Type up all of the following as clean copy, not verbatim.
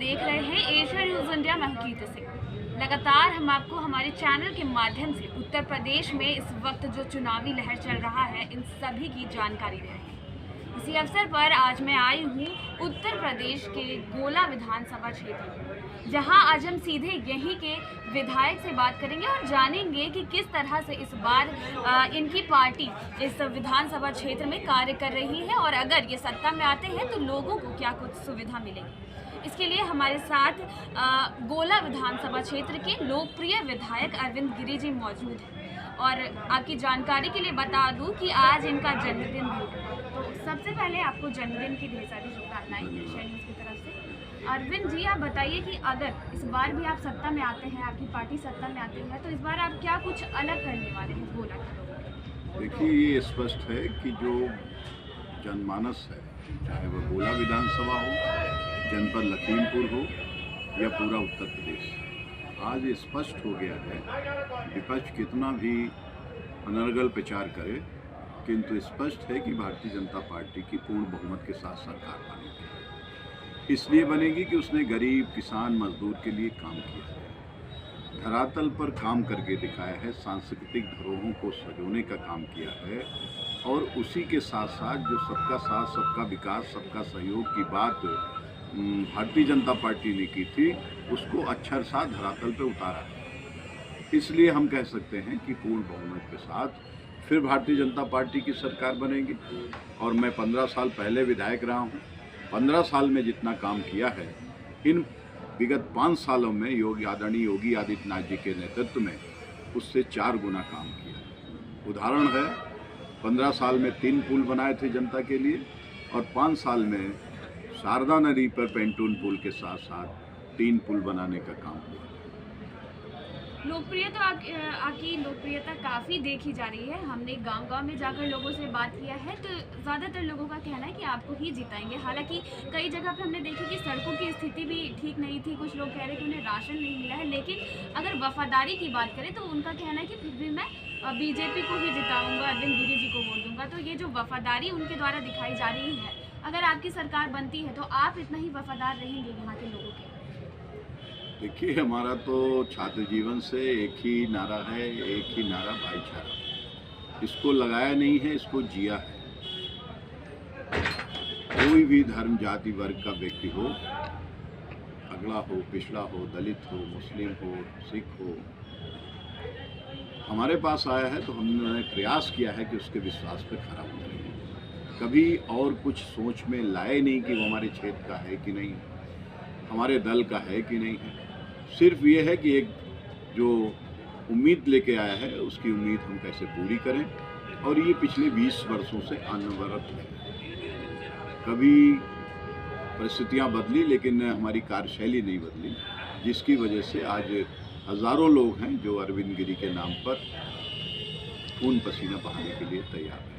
देख रहे हैं एशिया न्यूज़ इंडिया। मैं हूं कीर्ति सिंह। लगातार हम आपको हमारे चैनल के माध्यम से उत्तर प्रदेश में इस वक्त जो चुनावी लहर चल रहा है इन सभी की जानकारी दे रहे हैं। इसी अवसर पर आज मैं आई हूं उत्तर प्रदेश के गोला विधानसभा क्षेत्र, जहां आज हम सीधे यहीं के विधायक से बात करेंगे और जानेंगे कि किस तरह से इस बार इनकी पार्टी इस विधानसभा क्षेत्र में कार्य कर रही है और अगर ये सत्ता में आते हैं तो लोगों को क्या कुछ सुविधा मिलेगी। इसके लिए हमारे साथ गोला विधानसभा क्षेत्र के लोकप्रिय विधायक अरविंद गिरी जी मौजूद हैं और आपकी जानकारी के लिए बता दूं कि आज इनका जन्मदिन भी है। तो सबसे पहले आपको जन्मदिन की ढेर सारी शुभकामनाएं एशिया न्यूज़ की तरफ से। अरविंद जी, आप बताइए कि अगर इस बार भी आप सत्ता में आते हैं, आपकी पार्टी सत्ता में आती है, तो इस बार आप क्या कुछ अलग करने वाले हैं गोला के लोगों को? देखिए, ये स्पष्ट है कि जो जनमानस है, चाहे वह गोला विधानसभा हो, जनपद लखीमपुर हो या पूरा उत्तर प्रदेश, आज स्पष्ट हो गया है। विपक्ष कितना भी अनर्गल प्रचार करे, किंतु स्पष्ट है कि भारतीय जनता पार्टी की पूर्ण बहुमत के साथ सरकार बनेगी। इसलिए बनेगी कि उसने गरीब, किसान, मजदूर के लिए काम किया है, धरातल पर काम करके दिखाया है, सांस्कृतिक धरोहरों को सजोने का काम किया है और उसी के साथ साथ जो सबका साथ, सबका विकास, सबका सहयोग की बात भारतीय जनता पार्टी ने की थी, उसको अक्षर साथ धरातल पे उतारा है। इसलिए हम कह सकते हैं कि पूर्ण बहुमत के साथ फिर भारतीय जनता पार्टी की सरकार बनेगी। और मैं 15 साल पहले विधायक रहा हूँ। 15 साल में जितना काम किया है, इन विगत 5 सालों में आदरणीय योगी आदित्यनाथ जी के नेतृत्व में उससे 4 गुना काम किया। उदाहरण है, 15 साल में 3 पुल बनाए थे जनता के लिए और 5 साल में शारदा नदी पर पेंटून पुल के साथ साथ 3 पुल बनाने का काम हुआ। लोकप्रियता आपकी लोकप्रियता काफ़ी देखी जा रही है। हमने गांव-गांव में जाकर लोगों से बात किया है तो ज़्यादातर लोगों का कहना है कि आपको ही जिताएंगे। हालांकि कई जगह पर हमने देखी कि सड़कों की स्थिति भी ठीक नहीं थी, कुछ लोग कह रहे हैं कि उन्हें राशन नहीं मिला है। लेकिन अगर वफादारी की बात करें तो उनका कहना है कि फिर भी मैं बीजेपी को ही जिताऊँगा, अरविंद गिरी जी को वोट दूँगा। तो ये जो वफादारी उनके द्वारा दिखाई जा रही है, अगर आपकी सरकार बनती है तो आप इतना ही वफादार रहेंगे यहाँ के लोगों के? देखिए, हमारा तो छात्र जीवन से एक ही नारा है, एक ही नारा भाईचारा। इसको लगाया नहीं है, इसको जिया है। कोई भी धर्म, जाति, वर्ग का व्यक्ति हो, अगड़ा हो, पिछड़ा हो, दलित हो, मुस्लिम हो, सिख हो, हमारे पास आया है तो हमने प्रयास किया है कि उसके विश्वास पे खरा उतरे। कभी और कुछ सोच में लाए नहीं कि वो हमारे क्षेत्र का है कि नहीं, हमारे दल का है कि नहीं है। सिर्फ ये है कि एक जो उम्मीद लेके आया है, उसकी उम्मीद हम कैसे पूरी करें, और ये पिछले 20 वर्षों से अनवरत है। कभी परिस्थितियां बदली लेकिन हमारी कार्यशैली नहीं बदली, जिसकी वजह से आज हज़ारों लोग हैं जो अरविंद गिरी के नाम पर खून पसीना बहाने के लिए तैयार हैं।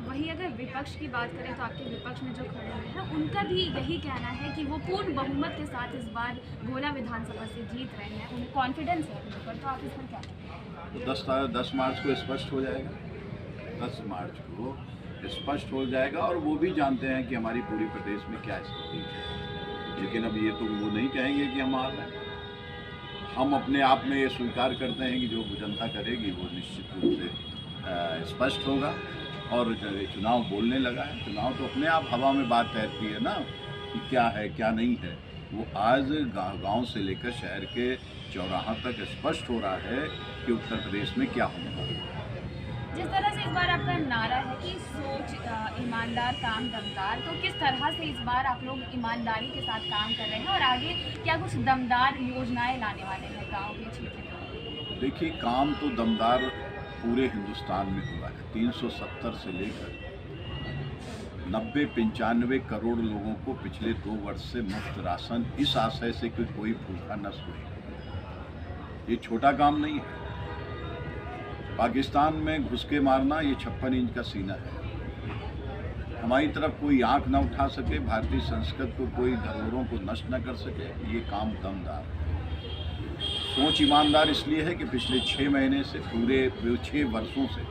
वहीं अगर विपक्ष की बात करें तो आपके विपक्ष में जो खड़े हुए हैं उनका भी यही कहना है कि वो पूर्ण बहुमत के साथ इस बार गोला विधानसभा से जीत रहे हैं, उन्हें कॉन्फिडेंस है उन पर। तो आप इसमें क्या कहेंगे? तो 10 मार्च को स्पष्ट हो जाएगा। 10 मार्च को स्पष्ट हो जाएगा और वो भी जानते हैं कि हमारी पूरी प्रदेश में क्या स्थिति है। लेकिन अब ये तो वो नहीं कहेंगे कि हम हार रहे हैं। हम अपने आप में ये स्वीकार करते हैं कि जो जनता करेगी वो निश्चित रूप से स्पष्ट होगा। और चुनाव बोलने लगा है, चुनाव तो अपने आप हवा में बात तैरती है ना कि क्या है क्या नहीं है। वो आज गांव से लेकर शहर के चौराहा तक स्पष्ट हो रहा है कि उत्तर प्रदेश में क्या होने वाला है। जिस तरह से इस बार आपका नारा है कि सोच ईमानदार, काम दमदार, तो किस तरह से इस बार आप लोग ईमानदारी के साथ काम कर रहे हैं और आगे क्या कुछ दमदार योजनाएं लाने वाले हैं गाँव के क्षेत्र में? देखिए, काम तो दमदार पूरे हिंदुस्तान में हुआ है। 370 से लेकर 90-95 करोड़ लोगों को पिछले 2 वर्ष से मुफ्त राशन, इस आशय से कि कोई भूखा न सोए। ये छोटा काम नहीं है। पाकिस्तान में घुस के मारना, ये 56 इंच का सीना है। हमारी तरफ कोई आंख न उठा सके, भारतीय संस्कृति को कोई धरोहरों को नष्ट न कर सके, ये काम दमदार है। सोच ईमानदार इसलिए है कि पिछले 6 महीने से, पूरे 6 वर्षों से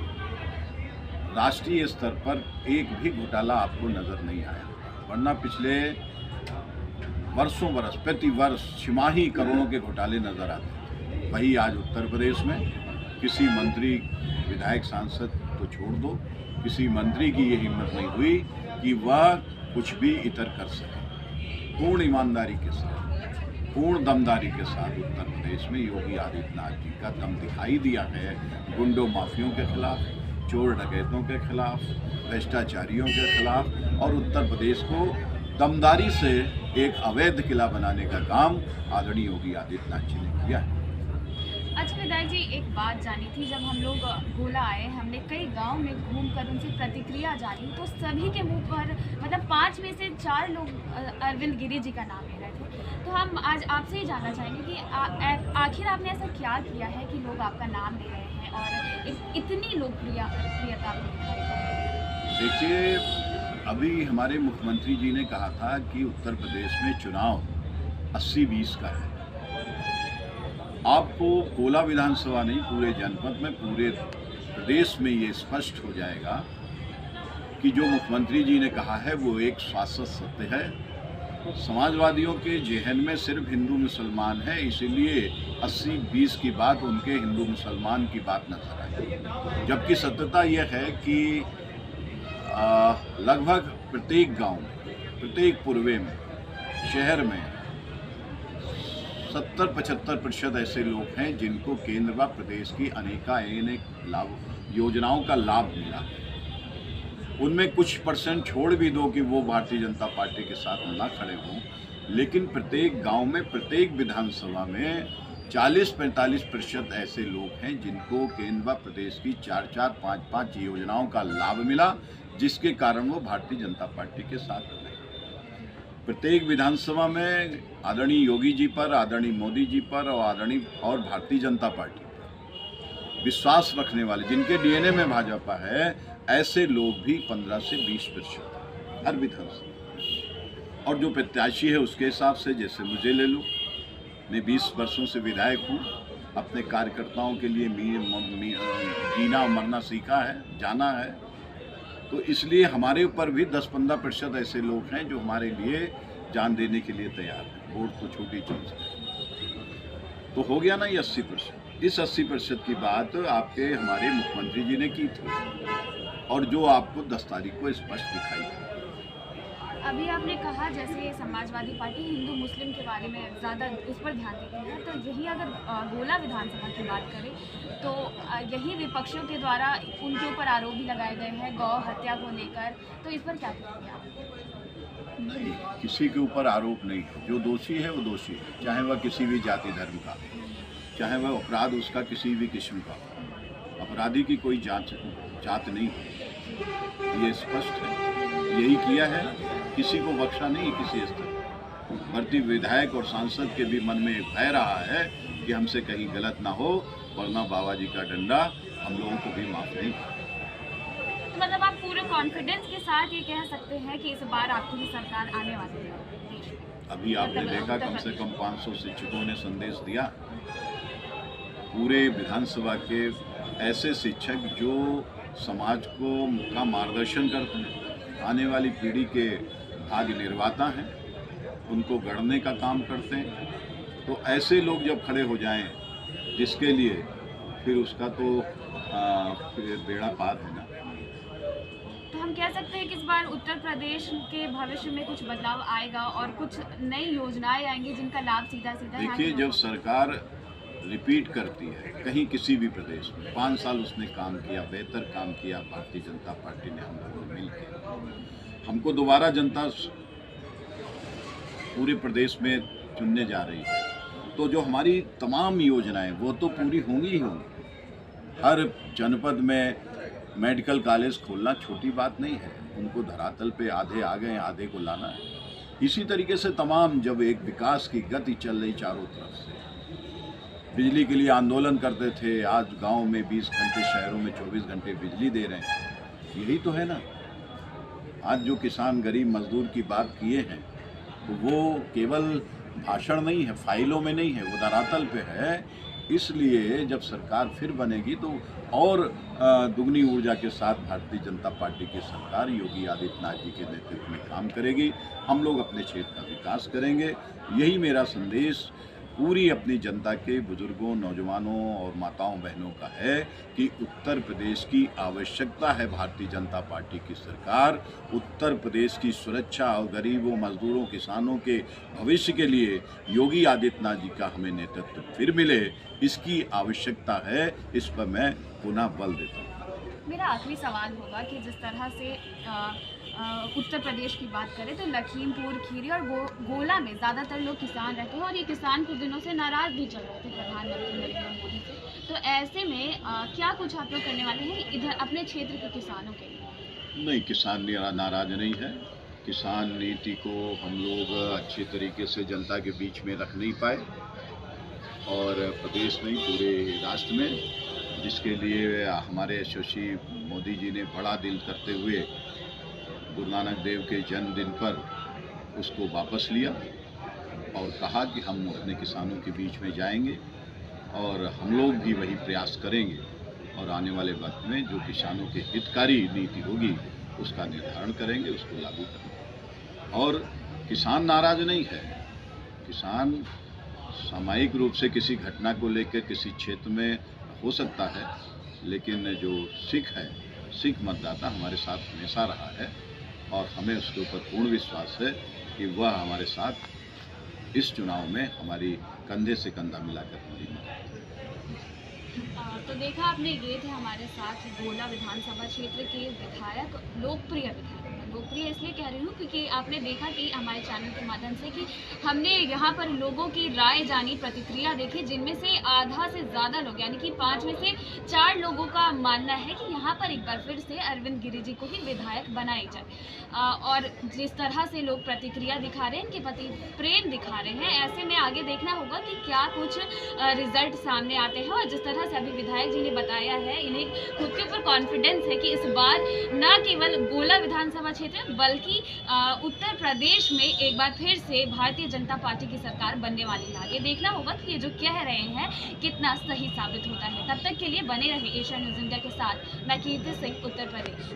राष्ट्रीय स्तर पर एक भी घोटाला आपको नज़र नहीं आया। वरना पिछले वर्षों बरस प्रति वर्ष छिमाही करोड़ों के घोटाले नजर आते थे, वही आज उत्तर प्रदेश में किसी मंत्री, विधायक, सांसद तो छोड़ दो, किसी मंत्री की ये हिम्मत नहीं हुई कि वह कुछ भी इतर कर सके। पूर्ण ईमानदारी के साथ, पूर्ण दमदारी के साथ उत्तर प्रदेश में योगी आदित्यनाथ जी का दम दिखाई दिया है गुंडों माफियों के खिलाफ, चोर डकैतों के खिलाफ, भ्रष्टाचारियों के खिलाफ, और उत्तर प्रदेश को दमदारी से एक अवैध किला बनाने का काम आदरणीय योगी आदित्यनाथ जी ने किया है। अच्छा विधायक जी, एक बात जानी थी, जब हम लोग गोला आए, हमने कई गांव में घूमकर उनसे प्रतिक्रिया जानी, तो सभी के मुंह पर मतलब 5 में से 4 लोग अरविंद गिरी जी का नाम ले रहे थे। तो हम आज आपसे ही जानना चाहेंगे कि आखिर आपने ऐसा क्या किया है कि लोग आपका नाम ले रहे हैं और इतनी लोकप्रियता। देखिए, अभी हमारे मुख्यमंत्री जी ने कहा था कि उत्तर प्रदेश में चुनाव 80-20 का है। आपको गोला विधानसभा नहीं, पूरे जनपद में, पूरे प्रदेश में ये स्पष्ट हो जाएगा कि जो मुख्यमंत्री जी ने कहा है वो एक शाश्वत सत्य है। समाजवादियों के जेहन में सिर्फ हिंदू मुसलमान है, इसीलिए 80-20 की बात उनके हिंदू मुसलमान की बात नजर आई, जबकि सत्यता यह है कि लगभग प्रत्येक गांव में, प्रत्येक पूर्वे में, शहर में 70-75% ऐसे लोग हैं जिनको केंद्र व प्रदेश की अनेक योजनाओं का लाभ मिला। उनमें कुछ परसेंट छोड़ भी दो कि वो भारतीय जनता पार्टी के साथ ना खड़े हों, लेकिन प्रत्येक गांव में, प्रत्येक विधानसभा में 40-45% ऐसे लोग हैं जिनको केंद्र व प्रदेश की 4-4, 5-5 योजनाओं का लाभ मिला, जिसके कारण वो भारतीय जनता पार्टी के साथ खड़े। प्रत्येक विधानसभा में आदरणीय योगी जी पर, आदरणीय मोदी जी पर और भारतीय जनता पार्टी पर विश्वास रखने वाले, जिनके डीएनए में भाजपा है, ऐसे लोग भी 15 से 20% हर विधानसभा। और जो प्रत्याशी है उसके हिसाब से, जैसे मुझे ले लो, मैं 20 वर्षों से विधायक हूँ, अपने कार्यकर्ताओं के लिए जीना मरना सीखा है, जाना है, तो इसलिए हमारे ऊपर भी 10-15% ऐसे लोग हैं जो हमारे लिए जान देने के लिए तैयार हैं। वोट तो छोटी चीज़ है। तो हो गया ना ये 80%। इस 80% की बात आपके हमारे मुख्यमंत्री जी ने की थी, और जो आपको 10 तारीख को स्पष्ट दिखाई थी। अभी आपने कहा जैसे समाजवादी पार्टी हिंदू मुस्लिम के बारे में ज़्यादा उस पर ध्यान देती है, तो यही अगर गोला विधानसभा की बात करें तो यही विपक्षियों के द्वारा उनके ऊपर आरोप भी लगाए गए हैं गौ हत्या को लेकर, तो इस पर क्या कहेंगे आप? नहीं, किसी के ऊपर आरोप नहीं। जो दोषी है वो दोषी है, चाहे वह किसी भी जाति धर्म का, चाहे वह अपराध उसका किसी भी किस्म का। अपराधी की कोई जात नहीं, ये स्पष्ट है। यही किया है, किसी को बख्शा नहीं किसी स्तर पर। भर्ती विधायक और सांसद के भी मन में एक भय रहा है कि हमसे कहीं गलत ना हो, वरना बाबा जी का डंडा हम लोगों को भी माफ नहीं। तो मतलब आप पूरे कॉन्फिडेंस के साथ ये कह सकते हैं कि इस बार आपकी ही सरकार आने वाली है? अभी आपने देखा कम से कम 500 शिक्षकों ने संदेश दिया। पूरे विधानसभा के ऐसे शिक्षक जो समाज का मार्गदर्शन करते हैं, आने वाली पीढ़ी के भाग्य निर्माता हैं, उनको गढ़ने का काम करते हैं, तो ऐसे लोग जब खड़े हो जाएं, जिसके लिए फिर उसका तो फिर बेड़ा पार होगा। तो हम कह सकते हैं कि इस बार उत्तर प्रदेश के भविष्य में कुछ बदलाव आएगा और कुछ नई योजनाएं आएंगी जिनका लाभ सीधा देखिए, जब सरकार रिपीट करती है कहीं किसी भी प्रदेश में, 5 साल उसने काम किया, बेहतर काम किया भारतीय जनता पार्टी ने, हम लोगों ने मिलकर, हमको दोबारा जनता पूरे प्रदेश में चुनने जा रही है, तो जो हमारी तमाम योजनाएं वो तो पूरी होंगी ही होंगी। हर जनपद में मेडिकल कॉलेज खोलना छोटी बात नहीं है, उनको धरातल पे आधे आ गए, आधे को लाना है। इसी तरीके से तमाम, जब एक विकास की गति चल रही चारों तरफ से, बिजली के लिए आंदोलन करते थे, आज गांव में 20 घंटे, शहरों में 24 घंटे बिजली दे रहे हैं। यही तो है ना। आज जो किसान गरीब मजदूर की बात किए हैं, तो वो केवल भाषण नहीं है, फाइलों में नहीं है, वो धरातल पे है इसलिए जब सरकार फिर बनेगी तो और दुगनी ऊर्जा के साथ भारतीय जनता पार्टी की सरकार योगी आदित्यनाथ जी के नेतृत्व में काम करेगी। हम लोग अपने क्षेत्र का विकास करेंगे। यही मेरा संदेश पूरी अपनी जनता के बुजुर्गों, नौजवानों और माताओं बहनों का है कि उत्तर प्रदेश की आवश्यकता है भारतीय जनता पार्टी की सरकार। उत्तर प्रदेश की सुरक्षा और गरीबों, मजदूरों, किसानों के भविष्य के लिए योगी आदित्यनाथ जी का हमें नेतृत्व फिर मिले, इसकी आवश्यकता है। इस पर मैं पुनः बल देता हूँ। मेरा आखिरी सवाल होगा कि जिस तरह से उत्तर प्रदेश की बात करें तो लखीमपुर खीरी और गोला में ज़्यादातर लोग किसान रहते हैं और ये किसान कुछ दिनों से नाराज़ भी चल रहे थे प्रधानमंत्री नरेंद्र मोदी से। तो ऐसे में क्या कुछ आप लोग करने वाले हैं इधर अपने क्षेत्र के किसानों के लिए? नहीं, किसान नाराज नहीं है। किसान नीति को हम लोग अच्छे तरीके से जनता के बीच में रख नहीं पाए और प्रदेश नहीं पूरे राष्ट्र में, जिसके लिए हमारे यशस्वी मोदी जी ने बड़ा दिल करते हुए गुरु नानक देव के जन्मदिन पर उसको वापस लिया और कहा कि हम अपने किसानों के बीच में जाएंगे और हम लोग भी वही प्रयास करेंगे और आने वाले वक्त में जो किसानों के हितकारी नीति होगी उसका निर्धारण करेंगे, उसको लागू करेंगे। और किसान नाराज नहीं है। किसान सामयिक रूप से किसी घटना को लेकर किसी क्षेत्र में हो सकता है, लेकिन जो सिख मतदाता हमारे साथ हमेशा रहा है और हमें उसके ऊपर पूर्ण विश्वास है कि वह हमारे साथ इस चुनाव में हमारी कंधे से कंधा मिलाकर हमारी मदद करेगी। तो देखा आपने, ये थे हमारे साथ गोला विधानसभा क्षेत्र के विधायक, लोकप्रिय विधायक। लोकप्रिय इसलिए कह रही हूँ क्योंकि आपने देखा कि हमारे चैनल के माध्यम से कि हमने यहाँ पर लोगों की राय जानी, प्रतिक्रिया देखी, जिनमें से आधा से ज़्यादा लोग यानी कि 5 में से 4 लोगों का मानना है कि यहाँ पर एक बार फिर से अरविंद गिरी जी को ही विधायक बनाई जाए। और जिस तरह से लोग प्रतिक्रिया दिखा रहे हैं, इनके प्रति प्रेम दिखा रहे हैं, ऐसे में आगे देखना होगा कि क्या कुछ रिजल्ट सामने आते हैं। और जिस तरह से अभी विधायक जी ने बताया है, इन्हें खुद के ऊपर कॉन्फिडेंस है कि इस बार न केवल गोला विधानसभा क्षेत्र बल्कि उत्तर प्रदेश में एक बार फिर से भारतीय जनता पार्टी की सरकार बनने वाली है। आगे देखना होगा कि ये जो कह रहे हैं कितना सही साबित होता है। तब तक के लिए बने रहे एशिया न्यूज़ इंडिया के साथ। मैं कीर्ति सिंह, उत्तर प्रदेश।